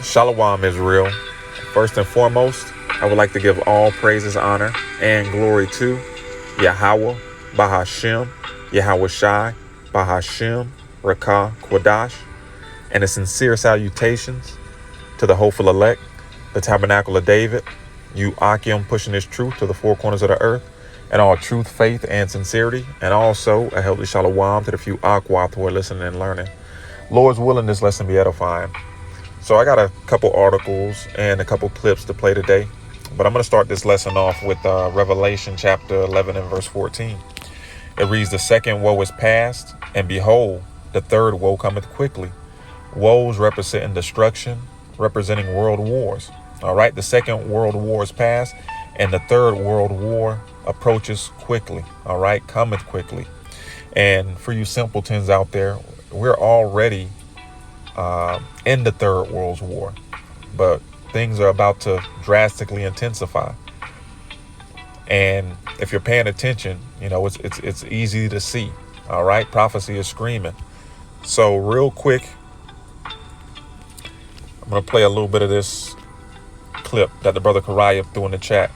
Shalom, Israel. First and foremost, I would like to give all praises, honor, and glory to Yahweh, Bahashem, Yahweh Shai, Bahashem, Rakah, Quadash, and a sincere salutations to the hopeful elect, the tabernacle of David, you Akim pushing this truth to the four corners of the earth, and all truth, faith, and sincerity, and also a healthy shalom to the few Aquath who are listening and learning. Lord's willing, this lesson be edifying. So I got a couple articles and a couple clips to play today, but I'm going to start this lesson off with Revelation chapter 11 and verse 14. It reads, "The second woe is past, and behold, the third woe cometh quickly." Woes representing destruction, representing world wars. All right, the second world war is past, and the third world war approaches quickly. All right, cometh quickly. And for you simpletons out there, we're already in the third world war, but things are about to drastically intensify. And if you're paying attention, you know, it's easy to see. All right, prophecy is screaming. So real quick, I'm going to play a little bit of this clip that the brother Karaya threw in the chat.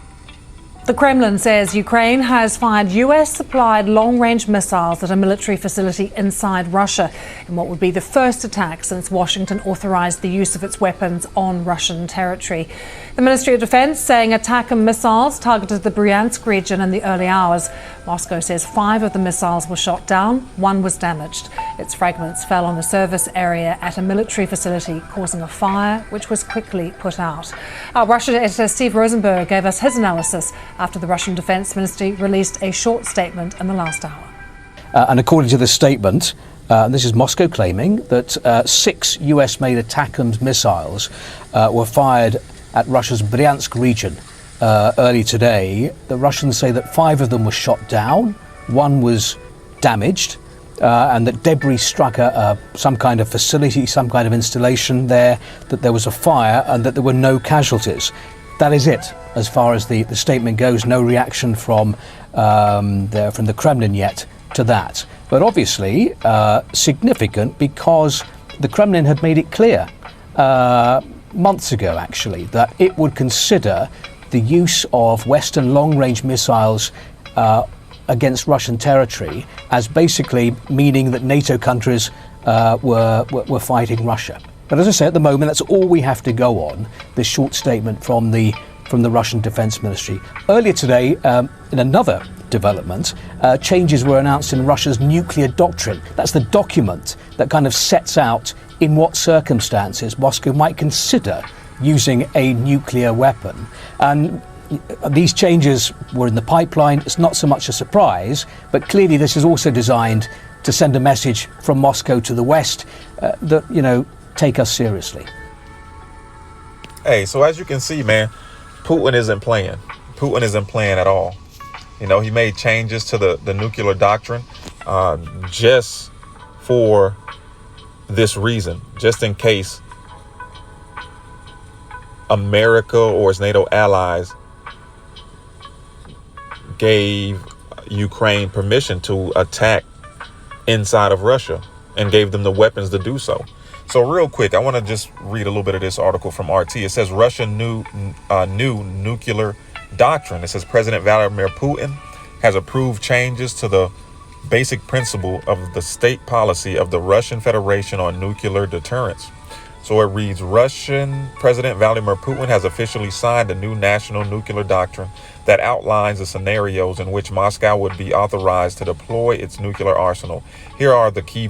The Kremlin says Ukraine has fired US-supplied long-range missiles at a military facility inside Russia in what would be the first attack since Washington authorized the use of its weapons on Russian territory. The Ministry of Defense saying Attacker missiles targeted the Bryansk region in the early hours. Moscow says 5 of the missiles were shot down, 1 was damaged. Its fragments fell on a service area at a military facility, causing a fire which was quickly put out. Our Russian editor Steve Rosenberg gave us his analysis after the Russian Defense Ministry released a short statement in the last hour. And according to the statement, this is Moscow claiming that 6 US-made ATACMS missiles were fired at Russia's Bryansk region early today. The Russians say that 5 of them were shot down, 1 was damaged, and that debris struck some kind of facility, some kind of installation there, that there was a fire and that there were no casualties. That is it, as far as the statement goes. No reaction from the Kremlin yet to that. But obviously significant, because the Kremlin had made it clear months ago, actually, that it would consider the use of Western long-range missiles against Russian territory as basically meaning that NATO countries were fighting Russia. But as I say, at the moment, that's all we have to go on, this short statement from the Russian Defense Ministry. Earlier today, in another development, changes were announced in Russia's nuclear doctrine. That's the document that kind of sets out in what circumstances Moscow might consider using a nuclear weapon. And these changes were in the pipeline. It's not so much a surprise, but clearly this is also designed to send a message from Moscow to the West that, you know, take us seriously. Hey, so as you can see, man, Putin isn't playing. Putin isn't playing at all. You know, he made changes to the nuclear doctrine just for this reason, just in case America or its NATO allies gave Ukraine permission to attack inside of Russia and gave them the weapons to do so. So real quick, I want to just read a little bit of this article from RT. It says Russian new nuclear doctrine. It says President Vladimir Putin has approved changes to the basic principle of the state policy of the Russian Federation on nuclear deterrence. So it reads, Russian President Vladimir Putin has officially signed a new national nuclear doctrine that outlines the scenarios in which Moscow would be authorized to deploy its nuclear arsenal. Here are the key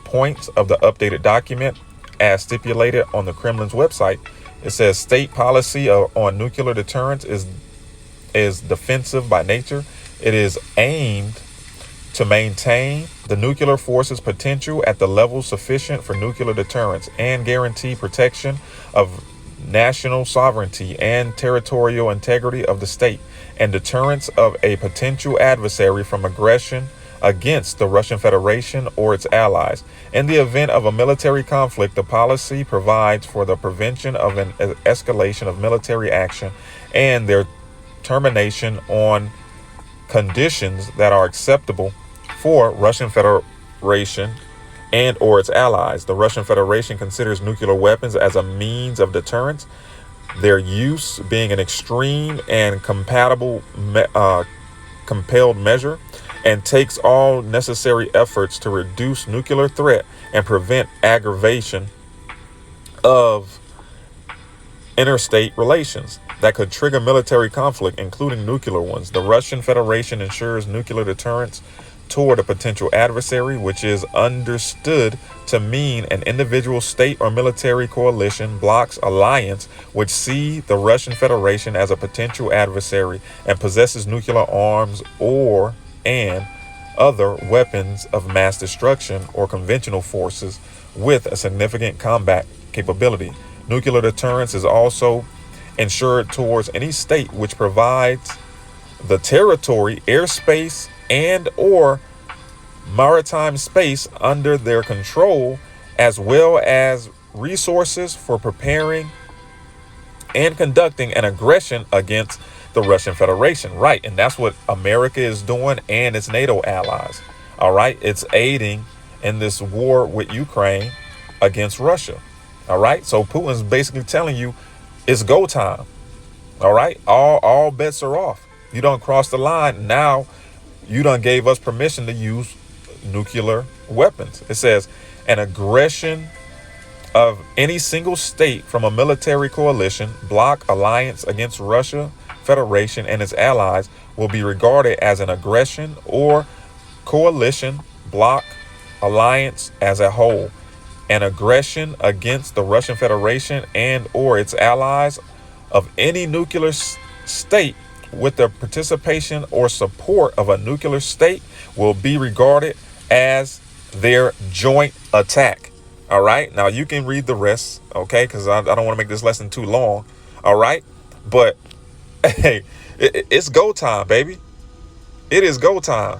points of the updated document as stipulated on the Kremlin's website. It says state policy on nuclear deterrence is defensive by nature. It is aimed to maintain the nuclear force's potential at the level sufficient for nuclear deterrence and guarantee protection of national sovereignty and territorial integrity of the state, and deterrence of a potential adversary from aggression against the Russian Federation or its allies. In the event of a military conflict, the policy provides for the prevention of an escalation of military action and their termination on conditions that are acceptable for Russian Federation and or its allies. The Russian Federation considers nuclear weapons as a means of deterrence, their use being an extreme and compelled measure, and takes all necessary efforts to reduce nuclear threat and prevent aggravation of interstate relations that could trigger military conflict, including nuclear ones. The Russian Federation ensures nuclear deterrence toward a potential adversary, which is understood to mean an individual state or military coalition, blocs, alliance, which see the Russian Federation as a potential adversary and possesses nuclear arms and other weapons of mass destruction or conventional forces with a significant combat capability. Nuclear deterrence is also ensured towards any state which provides the territory, airspace, and or maritime space under their control, as well as resources for preparing and conducting an aggression against the Russian Federation. Right, and that's what America is doing and its NATO allies. All right, it's aiding in this war with Ukraine against Russia. All right, so Putin's basically telling you it's go time. All right, all bets are off. You don't cross the line. Now you done gave us permission to use nuclear weapons. It says an aggression of any single state from a military coalition, bloc, alliance against Russia Federation and its allies will be regarded as an aggression or coalition, bloc, alliance as a whole. An aggression against the Russian Federation and or its allies of any nuclear state with the participation or support of a nuclear state will be regarded as their joint attack. All right. Now you can read the rest, okay, because I don't want to make this lesson too long. All right. But hey, it's go time, baby. It is go time.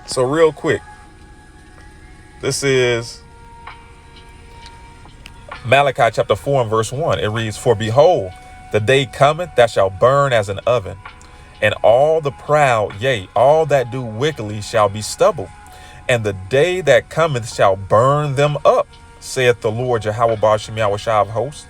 So real quick, this is Malachi chapter 4 and verse 1. It reads, "For behold, the day cometh that shall burn as an oven, and all the proud, yea, all that do wickedly shall be stubble. And the day that cometh shall burn them up, saith the Lord Yahweh Ba'ashem Yahweh of hosts,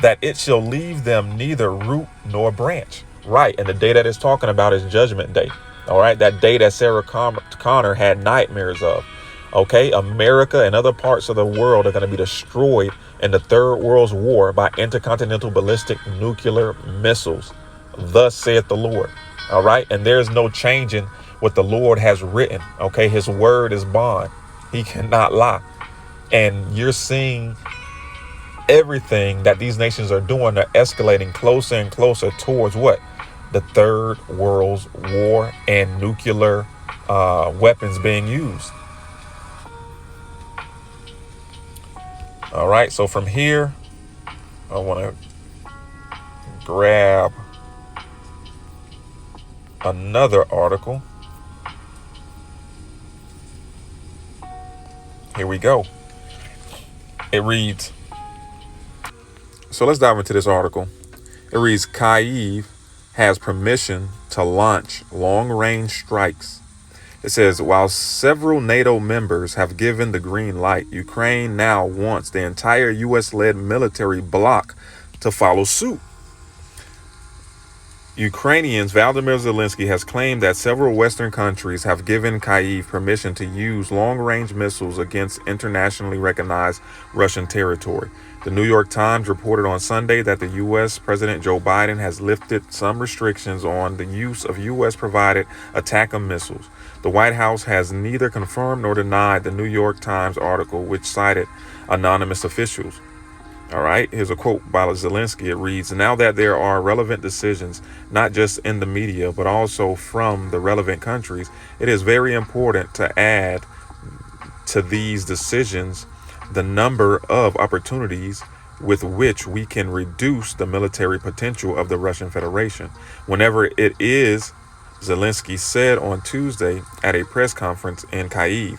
that it shall leave them neither root nor branch." Right, and the day that it's talking about is Judgment Day. All right, that day that Sarah Connor had nightmares of. Okay, America and other parts of the world are going to be destroyed in the Third World War by intercontinental ballistic nuclear missiles. Thus saith the Lord. All right. And there's no changing what the Lord has written. OK, his word is bond. He cannot lie. And you're seeing everything that these nations are doing. They're escalating closer and closer towards what? The Third World War and nuclear weapons being used. All right, so from here, I want to grab another article. Here we go. It reads, so let's dive into this article. It reads, Kyiv has permission to launch long-range strikes. It says, while several NATO members have given the green light, Ukraine now wants the entire U.S.-led military bloc to follow suit. Ukrainians Vladimir Zelensky has claimed that several Western countries have given Kyiv permission to use long-range missiles against internationally recognized Russian territory. The New York Times reported on Sunday that the U.S. President Joe Biden has lifted some restrictions on the use of U.S.-provided ATACMS missiles. The White House has neither confirmed nor denied the New York Times article, which cited anonymous officials. All right, here's a quote by Zelensky. It reads, now that there are relevant decisions, not just in the media, but also from the relevant countries, it is very important to add to these decisions the number of opportunities with which we can reduce the military potential of the Russian Federation. Whenever it is, Zelensky said on Tuesday at a press conference in Kyiv.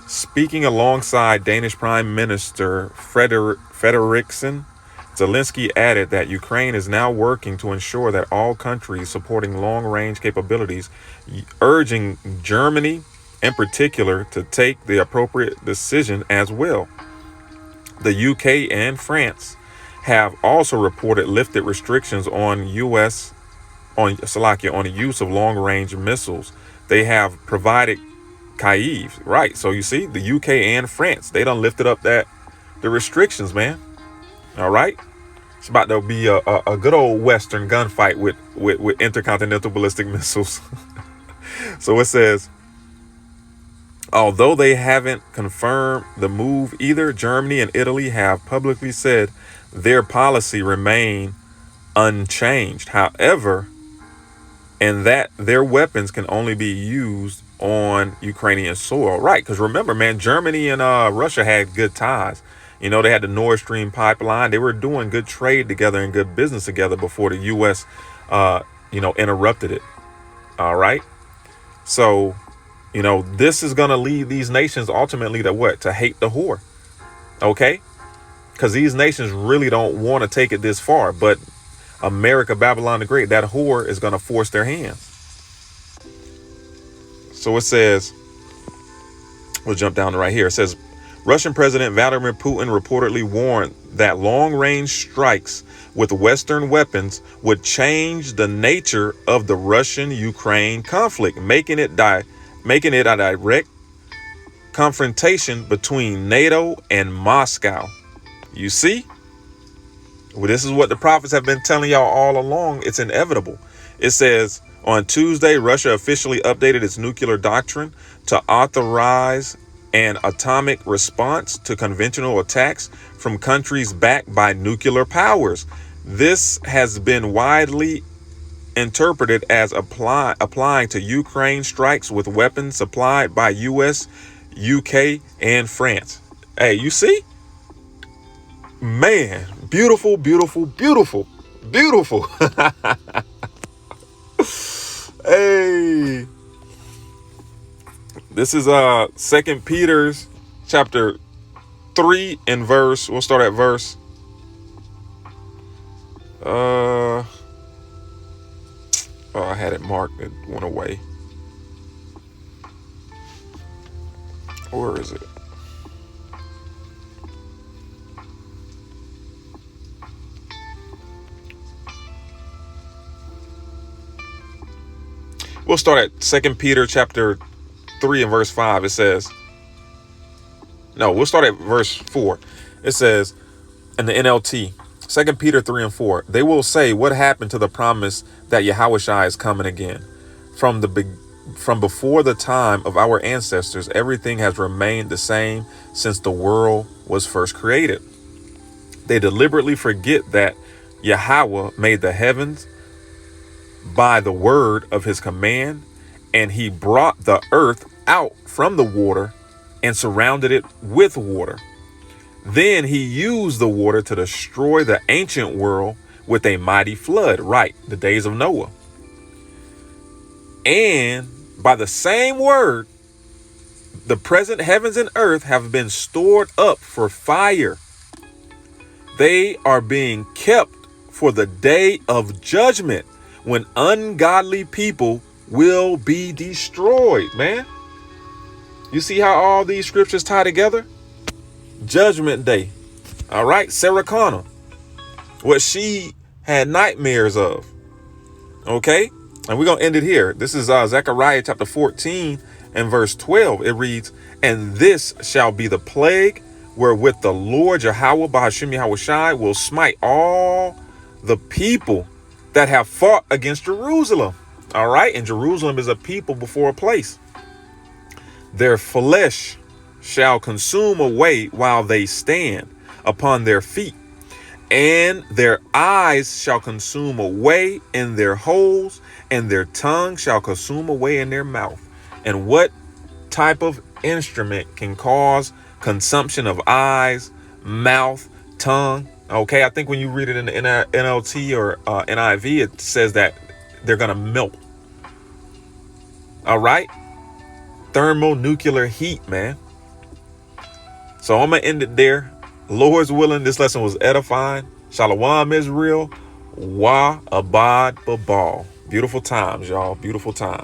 Speaking alongside Danish Prime Minister Frederiksen, Zelensky added that Ukraine is now working to ensure that all countries supporting long-range capabilities, urging Germany in particular, to take the appropriate decision as well. The UK and France have also reported lifted restrictions on the use of long-range missiles. They have provided Kyiv, right? So you see, the UK and France, they done lifted up the restrictions, man. All right, it's about to be a good old Western gunfight with intercontinental ballistic missiles. So it says, although they haven't confirmed the move either, Germany and Italy have publicly said their policy remain unchanged. However, and that their weapons can only be used on Ukrainian soil. Right, because remember, man, Germany and Russia had good ties. You know, they had the Nord Stream pipeline. They were doing good trade together and good business together before the U.S., interrupted it. All right. So, this is going to lead these nations ultimately to what? To hate the whore. OK, because these nations really don't want to take it this far. But America, Babylon the Great, that whore is going to force their hands. So it says, we'll jump down to right here. It says, Russian President Vladimir Putin reportedly warned that long-range strikes with Western weapons would change the nature of the Russian-Ukraine conflict, making it a direct confrontation between NATO and Moscow. You see? Well, this is what the prophets have been telling y'all all along. It's inevitable. It says, on Tuesday, Russia officially updated its nuclear doctrine to authorize an atomic response to conventional attacks from countries backed by nuclear powers. This has been widely interpreted as applying to Ukraine strikes with weapons supplied by US, UK, and France. Hey, you see? Man, beautiful, beautiful, beautiful, beautiful. Hey. This is 2 Peter chapter 3 and verse. We'll start at verse. I had it marked. It went away. Where is it? We'll start at 2 Peter chapter 3 and verse 5. It says, no, we'll start at verse 4. It says in the NLT, 2 Peter 3 and 4, they will say, what happened to the promise that Yahushua is coming again? From before the time of our ancestors, everything has remained the same since the world was first created. They deliberately forget that Yahweh made the heavens by the word of his command, and he brought the earth out from the water and surrounded it with water. Then he used the water to destroy the ancient world with a mighty flood, right, the days of Noah. And by the same word, the present heavens and earth have been stored up for fire. They are being kept for the day of judgment, when ungodly people will be destroyed, man. You see how all these scriptures tie together? Judgment day. All right. Sarah Connor, what she had nightmares of. Okay. And we're going to end it here. This is Zechariah chapter 14 and verse 12. It reads, and this shall be the plague wherewith the Lord Yahweh Bahashim Yahushai will smite all the people that have fought against Jerusalem. All right. And Jerusalem is a people before a place. Their flesh shall consume away while they stand upon their feet, and their eyes shall consume away in their holes, and their tongue shall consume away in their mouth. And what type of instrument can cause consumption of eyes, mouth, tongue? Okay, I think when you read it in the NLT or NIV, it says that they're going to melt. All right. Thermonuclear heat, man. So I'm going to end it there. Lord's willing, this lesson was edifying. Shalom, Israel. Wa abad babal. Beautiful times, y'all. Beautiful times.